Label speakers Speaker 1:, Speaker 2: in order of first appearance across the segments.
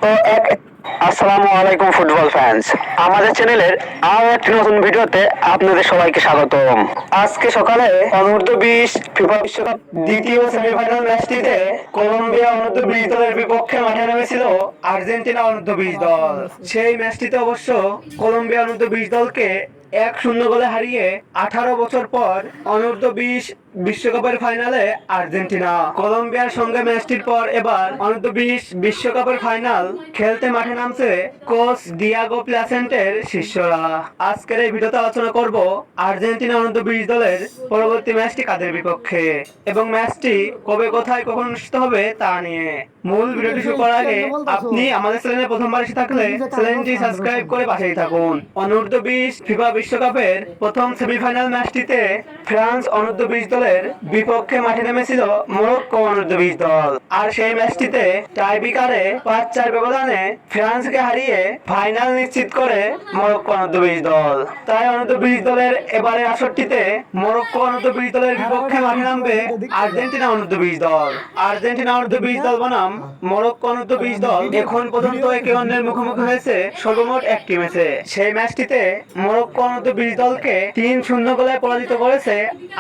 Speaker 1: ও এক আসসালামু আলাইকুম ফুটবল ফ্যান্স। আমাদের চ্যানেলের আরো একটি নতুন ভিডিওতে আপনাদের সবাইকে স্বাগতম। আজকে সকালে অনূর্ধ্ব-20 ফিফা বিশ্বকাপ দ্বিতীয় সেমিফাইনাল ম্যাচটিতে কলম্বিয়া অনূর্ধ্ব-20 দলের বিপক্ষে মাঠে নেমেছিল আর্জেন্টিনা অনূর্ধ্ব-20 দল। সেই ম্যাচটিতে অবশ্য কলম্বিয়া অনূর্ধ্ব-20 দলকে 1-0 গোলে হারিয়ে 18 বছর পর অনূর্ধ্ব-20 বিশ্বকাপের ফাইনালে আর্জেন্টিনা। কলম্বিয়ার সঙ্গে ম্যাচটির পর এবার অনূর্ধ্ব-20 বিশ্বকাপের ফাইনাল খেলতে মাঠে নামছে কোচ ডিয়াগো প্লাসেন্টের শিষ্যরা। আজকের এই ভিডিওতে আলোচনা করব আর্জেন্টিনা অনূর্ধ্ব-20 দলের পরবর্তী ম্যাচটি কাদের বিপক্ষে এবং ম্যাচটি কবে কোথায় কখন অনুষ্ঠিত হবে তা নিয়ে। মূল ভিডিওটি শুরু করার আগে আপনি আমাদের চ্যানেলে প্রথমবার এসে থাকলে চ্যানেলটি সাবস্ক্রাইব করে পাশেই থাকুন। অনূর্ধ্ব-20 ফিফা বিশ্বকাপের প্রথম সেমিফাইনাল ম্যাচটিতে ফ্রান্স অনূর্ধ্ব-20 দলের বিপক্ষে মাঠে নেমেছিল মরক্কো অনূর্ধ্ব-20 দল। আর সেই ম্যাচটিতে টাইব্রেকারে 5-4 ব্যবধানে ফ্রান্সকে হারিয়ে ফাইনাল নিশ্চিত করে মরক্কো অনূর্ধ্ব-20 দল। তাই অনূর্ধ্ব-20 দলের এবারে আসরটিতে মরক্কো অনূর্ধ্ব-20 দলের বিপক্ষে মাঠে নামবে আর্জেন্টিনা অনূর্ধ্ব-20 দল। আর্জেন্টিনা অনূর্ধ্ব-20 দল বনাম মরক্কো অনূর্ধ্ব-20 দল এখন পর্যন্ত একে অন্যের মুখোমুখি হয়েছে সর্বমোট একটি ম্যাচে। সেই ম্যাচটিতে মরক্কো অনূর্ধ্ব-20 দলকে 3-0 গোলে পরাজিত করেছে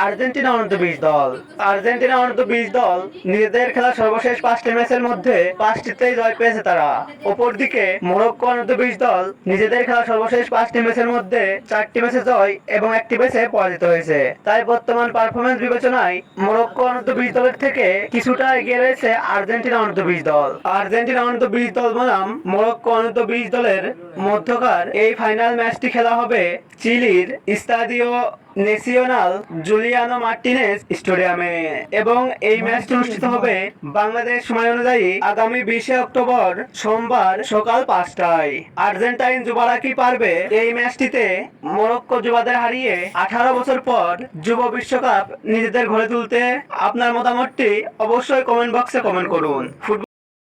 Speaker 1: আর্জেন্টিনা অনূর্ধ্ব-20 দল। আর্জেন্টিনা অনূর্ধ্ব-20 দল নিজেদের খেলা সর্বশেষ 5টি ম্যাচের মধ্যে 5টিতেই জয় পেয়েছে তারা। অপরদিকে মরক্কো অনূর্ধ্ব-20 দল নিজেদের খেলা সর্বশেষ 5টি ম্যাচের মধ্যে 4টি ম্যাচে জয় এবং একটি ম্যাচে পরাজিত হয়েছে। তাই বর্তমান পারফরম্যান্স বিবেচনায় মরক্কো অনূর্ধ্ব-20 দলের থেকে কিছুটা এগিয়ে রয়েছে আর্জেন্টিনা অনূর্ধ্ব-20 দল। আর্জেন্টিনা অনূর্ধ্ব-20 দল বনাম মরক্কো অনূর্ধ্ব-20 দলের মধ্যকার এই ফাইনাল ম্যাচটি খেলা হবে চিলির স্তাদিও নেসিওনাল জুলিয়ানো মার্টিনেজ স্টেডিয়ামে এবং এই ম্যাচটি অনুষ্ঠিত হবে বাংলাদেশ সময় অনুযায়ী আগামী 20 অক্টোবর সোমবার সকাল 5টায়। আর্জেন্টাইন যুবরা কি পারবে এই ম্যাচটিতে মরক্কো যুবাদের হারিয়ে 18 বছর পর যুব বিশ্বকাপ নিজেদের ঘরে তুলতে? আপনার মতামতটি অবশ্যই কমেন্ট বক্সে কমেন্ট করুন।